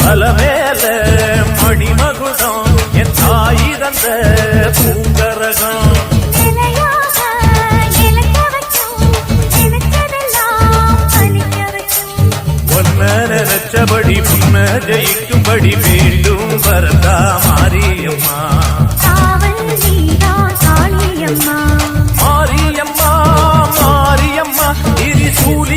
அலமேல மணிமகுடம் என் தாய் தந்த பூங்கரகம் நினைச்சபடி புன்ன ஜெயிக்கும்படி மீண்டும் வரதா மாரியம்மா மாரியம்மா மாரியம்மா இது சூழி